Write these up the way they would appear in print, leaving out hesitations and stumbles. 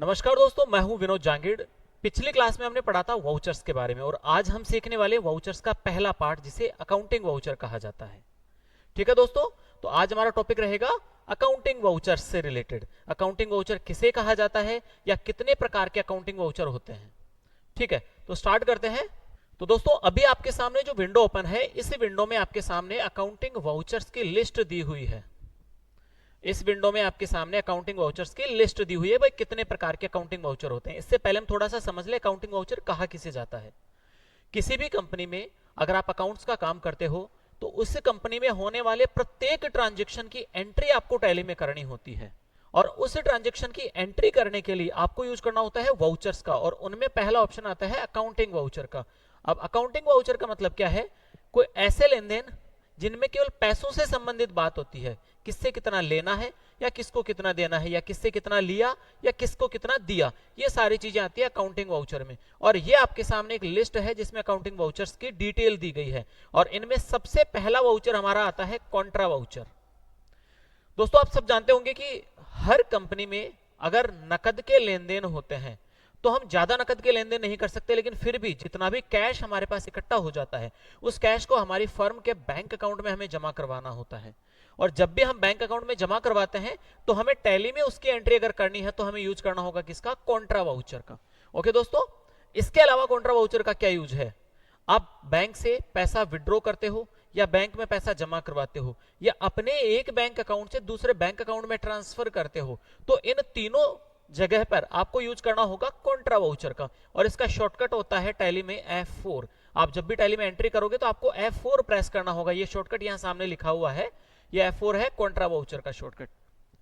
नमस्कार दोस्तों, मैं हूं विनोद जांगीड़। पिछली क्लास में हमने पढ़ा था वाउचर्स के बारे में और आज हम सीखने वाले वाउचर्स का पहला पार्ट जिसे अकाउंटिंग वाउचर कहा जाता है। ठीक है दोस्तों, तो आज हमारा टॉपिक रहेगा अकाउंटिंग वाउचर्स से रिलेटेड। अकाउंटिंग वाउचर किसे कहा जाता है या कितने प्रकार के अकाउंटिंग वाउचर होते हैं। ठीक है, तो स्टार्ट करते हैं। तो दोस्तों, अभी आपके सामने जो विंडो ओपन है, इस विंडो में आपके सामने अकाउंटिंग वाउचर्स की लिस्ट दी हुई है। इस विंडो में आपके सामने अकाउंटिंग वाउचर्स की लिस्ट दी हुई है। भाई कितने प्रकार के अकाउंटिंग वाउचर होते हैं, इससे पहले हम थोड़ा सा समझ ले अकाउंटिंग वाउचर कहा किसे जाता है। किसी भी कंपनी में अगर आप अकाउंट्स का काम करते हो तो उस कंपनी में होने वाले प्रत्येक ट्रांजेक्शन की एंट्री आपको टैली में करनी होती है और उस ट्रांजेक्शन की एंट्री करने के लिए आपको यूज करना होता है वाउचर्स का, और उनमें पहला ऑप्शन आता है अकाउंटिंग वाउचर का। अब अकाउंटिंग वाउचर का मतलब क्या है? कोई ऐसे लेन देन जिनमें केवल पैसों से संबंधित बात होती है, किससे कितना लेना है या किसको कितना देना है या किससे कितना लिया या किसको कितना दिया, ये सारी चीजें आती है अकाउंटिंग वाउचर में। और ये आपके सामने एक लिस्ट है जिसमें अकाउंटिंग वाउचर्स की डिटेल दी गई है और इनमें सबसे पहला वाउचर हमारा आता है कॉन्ट्रा वाउचर। दोस्तों, आप सब जानते होंगे कि हर कंपनी में अगर नकद के लेन देन होते हैं तो हम ज्यादा नकद के लेन देन नहीं कर सकते, लेकिन फिर भी जितना भी कैश हमारे पास इकट्ठा हो जाता है उस कैश को हमारी फर्म के बैंक अकाउंट में हमें जमा करवाना होता है। और जब भी हम बैंक अकाउंट में जमा करवाते हैं तो हमें टैली में उसकी एंट्री अगर करनी है तो हमें यूज करना होगा किसका? कॉन्ट्रा वाउचर का। ओके दोस्तों, इसके अलावा कॉन्ट्रा वाउचर का क्या यूज है? आप बैंक से पैसा विड्रॉ करते हो या बैंक में पैसा जमा करवाते हो या अपने एक बैंक अकाउंट से दूसरे बैंक अकाउंट में ट्रांसफर करते हो, तो इन तीनों जगह पर आपको यूज करना होगा कॉन्ट्रा वाउचर का। और इसका शॉर्टकट होता है टैली में F4। आप जब भी टैली में एंट्री करोगे तो आपको F4 प्रेस करना होगा। ये शॉर्टकट यहां सामने लिखा हुआ है, ये F4 है कॉन्ट्रा वाउचर का शॉर्टकट।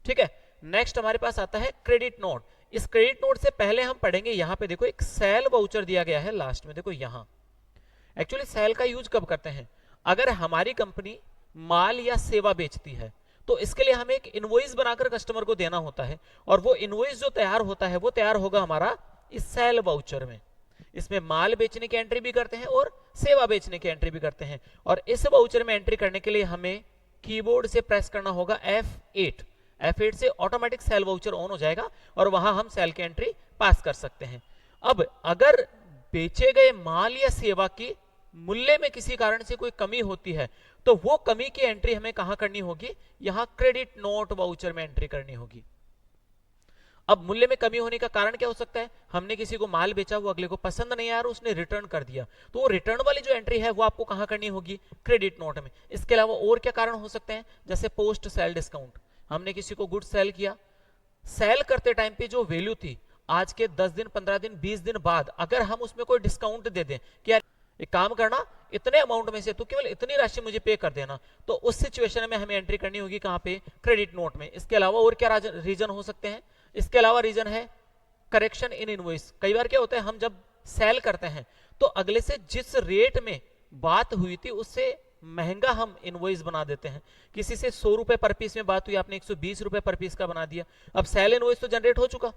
ठीक है, नेक्स्ट हमारे पास आता है क्रेडिट नोट। इस क्रेडिट नोट से पहले हम पढ़ेंगे, यहां पे देखो एक सेल वाउचर दिया गया है लास्ट में, देखो यहां। एक्चुअली सेल का यूज कब करते हैं? अगर हमारी कंपनी माल या सेवा बेचती है तो इसके लिए हमें एक इनवॉइस बनाकर कस्टमर को देना होता है और वो इनवॉइस जो तैयार होता है वो तैयार होगा हमारा इस सेल वाउचर में। इसमें माल बेचने की एंट्री भी करते हैं और सेवा बेचने की एंट्री भी करते हैं। और इस वाउचर में एंट्री करने के लिए हमें कीबोर्ड से प्रेस करना होगा F8। F8 से ऑटोमेटिक सेल वाउचर ऑन हो जाएगा और वहां हम सेल की एंट्री पास कर सकते हैं। अब अगर बेचे गए माल या सेवा की मूल्य में किसी कारण से कोई कमी होती है तो वो कमी की एंट्री हमें कहां करनी होगी? यहां क्रेडिट नोट वाउचर में एंट्री करनी होगी। अब मूल्य में कमी होने का कारण क्या हो सकता है? हमने किसी को माल बेचा, वो अगले को पसंद नहीं आया और उसने रिटर्न कर दिया, तो वो रिटर्न वाली जो एंट्री है वो आपको कहां करनी होगी? क्रेडिट नोट में। इसके अलावा और क्या कारण हो सकते हैं? जैसे पोस्ट सेल डिस्काउंट। हमने किसी को गुड सेल किया, सेल करते टाइम पे जो वैल्यू थी, आज के 10 दिन 15 दिन 20 दिन बाद अगर हम उसमें कोई डिस्काउंट दे दें कि यार एक काम करना, इतने अमाउंट में से तो केवल इतनी राशि मुझे पे कर देना, तो उस सिचुएशन में हमें एंट्री करनी होगी कहां पे? क्रेडिट नोट में। इसके अलावा और क्या रीजन हो सकते हैं? इसके अलावा रीजन है करेक्शन इन इनवॉइस। कई बार क्या होता है, हम जब सेल करते हैं तो अगले से जिस रेट में बात हुई थी उससे महंगा हम इनवॉइस बना देते हैं। किसी से 100 रुपए पर पीस में बात हुई, आपने 120 रुपए पर पीस का बना दिया। अब सेल इनवॉइस तो जनरेट हो चुका,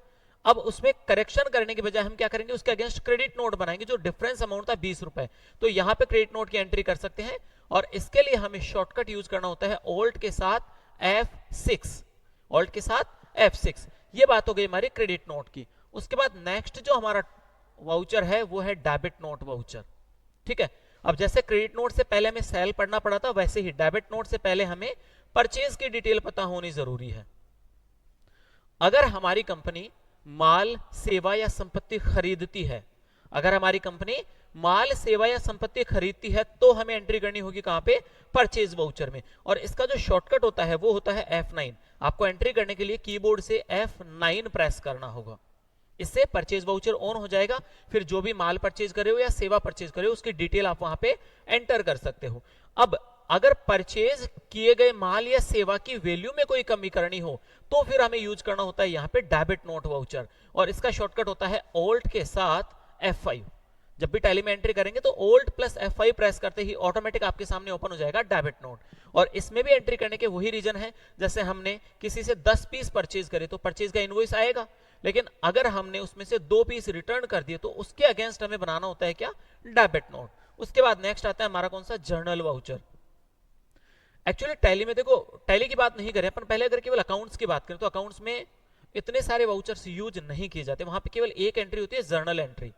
अब उसमें करेक्शन करने के बजाय हम क्या करेंगे? उसके अगेंस्ट क्रेडिट नोट बनाएंगे। जो डिफरेंस अमाउंट था 20 रुपए, तो यहां पे क्रेडिट नोट की एंट्री कर सकते हैं। और इसके लिए हमें शॉर्टकट यूज करना होता है ऑल्ट के साथ F6। ऑल्ट के साथ F6। ये बात हो गई हमारी क्रेडिट नोट की। उसके बाद नेक्स्ट जो हमारा वाउचर है वो है डेबिट नोट वाउचर। ठीक है, अब जैसे क्रेडिट नोट से पहले हमें सेल पढ़ना पड़ा था, वैसे ही डेबिट नोट से पहले हमें परचेज की डिटेल पता होनी जरूरी है। अगर हमारी कंपनी माल, सेवा या संपत्ति खरीदती है, अगर हमारी कंपनी माल, सेवा या संपत्ति खरीदती है तो हमें एंट्री करनी होगी कहां पे? परचेज वाउचर में। और इसका जो शॉर्टकट होता है वो होता है F9। आपको एंट्री करने के लिए कीबोर्ड से F9 प्रेस करना होगा। इससे परचेज वाउचर ऑन हो जाएगा। फिर जो भी माल परचेज करे हो या सेवा परचेज करे हो उसकी डिटेल आप वहां पे एंटर कर सकते हो। अब अगर परचेज किए गए माल या सेवा की वैल्यू में कोई कमी करनी हो तो फिर हमें यूज करना होता है यहां पे डेबिट नोट वाउचर, और इसका शॉर्टकट होता है ऑल्ट के साथ F5। जब भी टैली में एंट्री करेंगे तो ऑल्ट प्लस F5 प्रेस करते ही ऑटोमेटिक आपके सामने ओपन हो जाएगा डेबिट नोट। और इसमें भी एंट्री करने के वही रीजन है, जैसे हमने किसी से 10 पीस परचेज करे तो परचेज का इनवॉइस आएगा, लेकिन अगर हमने उसमें से 2 पीस रिटर्न कर दिए तो उसके अगेंस्ट हमें बनाना होता है क्या? Debit note. उसके बाद नेक्स्ट आता है हमारा कौन सा? Journal voucher. एक्चुअली टैली में देखो, टैली की बात नहीं करें अपन, पहले अगर केवल अकाउंट्स की बात करें तो अकाउंट्स में इतने सारे वाउचर्स यूज नहीं किए जाते, वहां पे केवल एक एंट्री होती है जर्नल एंट्री।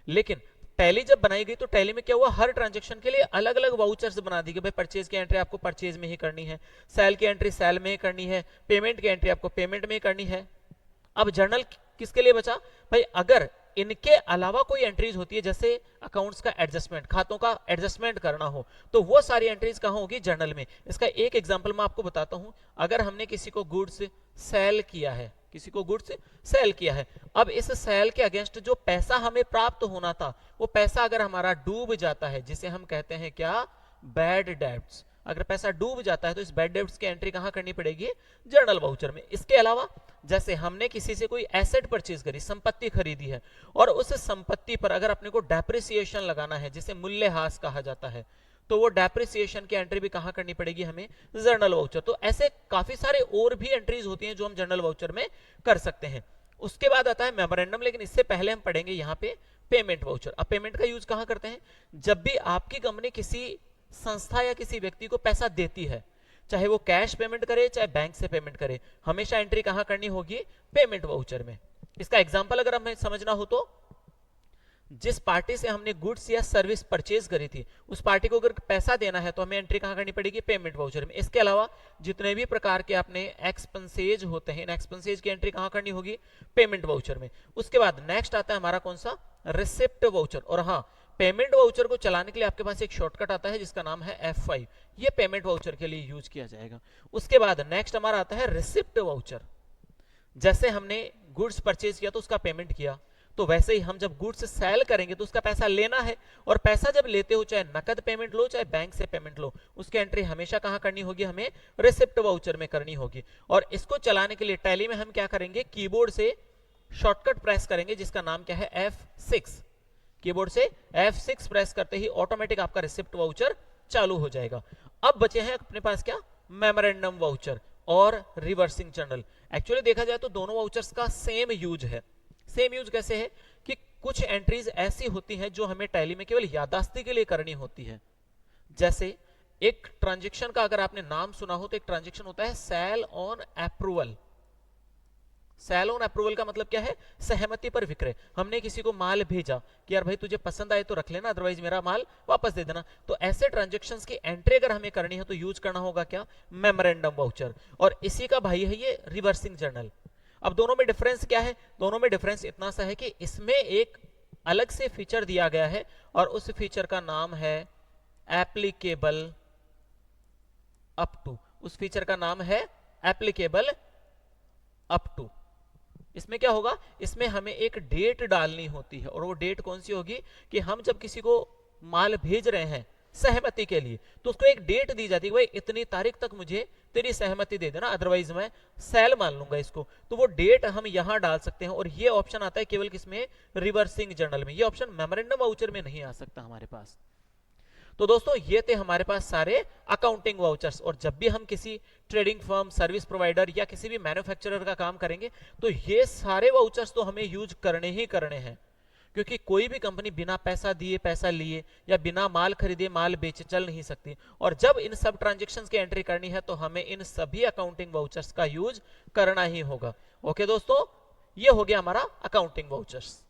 लेकिन टैली जब बनाई गई तो टैली में क्या हुआ, हर ट्रांजेक्शन के लिए अलग अलग वाउचर्स बना दी कि भाई परचेज की एंट्री आपको परचेज में ही करनी है, सेल की एंट्री सेल में ही करनी है, पेमेंट की एंट्री आपको पेमेंट में ही करनी है। अब जर्नल किसके लिए बचा भाई, अगर इनके अलावा कोई एंट्रीज होती है जैसे अकाउंट्स का एडजस्टमेंट, खातों का एडजस्टमेंट करना हो, तो वो सारी एंट्रीज कहां होगी, जर्नल में। इसका एक एग्जांपल मैं आपको बताता हूं। अगर हमने किसी को गुड्स सेल किया है, किसी को गुड्स सेल किया है, अब इस सेल के अगेंस्ट जो पैसा हमें प्राप्त होना था, वो पैसा अगर हमारा डूब जाता है, जिसे हम कहते हैं क्या, बैड डेब्ट्स, अगर पैसा डूब जाता है तो इस बैड डेब्ट्स की एंट्री कहां करनी पड़ेगी, जर्नल वाउचर में। इसके अलावा जैसे हमने किसी से कोई एसेट परचेज करी, संपत्ति खरीदी है, और उस संपत्ति पर अगर अपने को डेप्रिसिएशन लगाना है, जिसे मूल्यह्रास कहा जाता है, तो वो डेप्रिसिएशन की एंट्री भी कहां करनी पड़ेगी हमें, जर्नल वाउचर। तो ऐसे काफी सारे और भी एंट्रीज होती हैं जो हम जर्नल वाउचर में कर सकते हैं। उसके बाद आता है मेमोरेंडम, लेकिन इससे पहले हम पढ़ेंगे यहाँ पे पेमेंट वाउचर। अब पेमेंट का यूज कहां करते हैं, जब भी आपकी कंपनी किसी संस्था या किसी व्यक्ति को पैसा देती है, चाहे वो कैश पेमेंट करे चाहे बैंक से पेमेंट करे, हमेशा एंट्री कहां करनी होगी, पेमेंट वाउचर में। इसका एग्जांपल अगर हमें समझना हो तो, जिस पार्टी से हमने गुड्स या सर्विस परचेज करी थी, उस पार्टी को अगर पैसा देना है तो हमें एंट्री कहां करनी पड़ेगी, पेमेंट वाउचर में। इसके अलावा जितने भी प्रकार के अपने एक्सपेंसेज होते हैं, इन एक्सपेंसेज की एंट्री कहां करनी होगी, पेमेंट वाउचर में। उसके बाद नेक्स्ट आता है हमारा कौन सा, रिसिप्ट वाउचर। और हाँ, पेमेंट वाउचर को चलाने के लिए आपके पास एक शॉर्टकट आता है जिसका नाम है F5, ये पेमेंट वाउचर के लिए यूज किया जाएगा। उसके बाद नेक्स्ट हमारा आता है रिसिप्ट वाउचर। जैसे हमने गुड्स परचेज किया तो उसका पेमेंट किया, तो वैसे ही हम जब गुड्स सेल करेंगे तो उसका पैसा लेना है, और पैसा जब लेते हो चाहे नकद पेमेंट लो चाहे बैंक से पेमेंट लो, उसकी एंट्री हमेशा कहां करनी होगी, हमें रिसिप्ट वाउचर में करनी होगी। और इसको चलाने के लिए टैली में हम क्या करेंगे, कीबोर्ड से शॉर्टकट प्रेस करेंगे जिसका नाम क्या है, F6। कीबोर्ड से F6 प्रेस करते ही ऑटोमेटिक आपका रिसिप्ट वाउचर चालू हो जाएगा। अब बचे हैं अपने पास क्या, मेमोरेंडम वाउचर और रिवर्सिंग जर्नल। एक्चुअली देखा जाए तो दोनों वाउचर्स का सेम यूज है। सेम यूज कैसे है कि कुछ एंट्रीज ऐसी होती हैं जो हमें टैली में केवल याददाश्ती के लिए करनी होती है। जैसे एक ट्रांजेक्शन का अगर आपने नाम सुना हो तो एक ट्रांजेक्शन होता है sale on approval. Sale on approval का मतलब क्या है, सहमति पर विक्रय। हमने किसी को माल भेजा कि यार भाई तुझे पसंद आए तो रख लेना, अदरवाइज मेरा माल वापस दे देना। तो ऐसे ट्रांजैक्शंस की एंट्री अगर हमें करनी है तो यूज करना होगा क्या, मेमोरेंडम वाउचर। और इसी का भाई है ये रिवर्सिंग जर्नल। अब दोनों में डिफरेंस क्या है, दोनों में डिफरेंस इतना सा है कि इसमें एक अलग से फीचर दिया गया है और उस फीचर का नाम है एप्लीकेबल अप टू। उस फीचर का नाम है एप्लीकेबल अप टू। इसमें क्या होगा, इसमें हमें एक डेट डालनी होती है, और वो डेट कौन सी होगी कि हम जब किसी को माल भेज रहे हैं सहमति के लिए, तो उसको एक डेट दी जाती है, भाई इतनी तारीख तक मुझे तेरी सहमति दे देना, अदरवाइज मैं सेल मान लूंगा इसको। तो वो डेट हम यहां डाल सकते हैं, और ये ऑप्शन आता है केवल किसमें, रिवर्सिंग जर्नल में। ये ऑप्शन मेमोरेंडम वाउचर में नहीं आ सकता हमारे पास। तो दोस्तों ये थे हमारे पास सारे अकाउंटिंग वाउचर्स। और जब भी हम किसी ट्रेडिंग फर्म, सर्विस प्रोवाइडर या किसी भी मैन्युफैक्चरर का काम करेंगे तो ये सारे वाउचर्स तो हमें यूज करने ही करने हैं, क्योंकि कोई भी कंपनी बिना पैसा दिए पैसा लिए या बिना माल खरीदे माल बेचे चल नहीं सकती। और जब इन सब ट्रांजैक्शंस की एंट्री करनी है तो हमें इन सभी अकाउंटिंग वाउचर्स का यूज करना ही होगा। ओके दोस्तों, ये हो गया हमारा अकाउंटिंग वाउचर्स।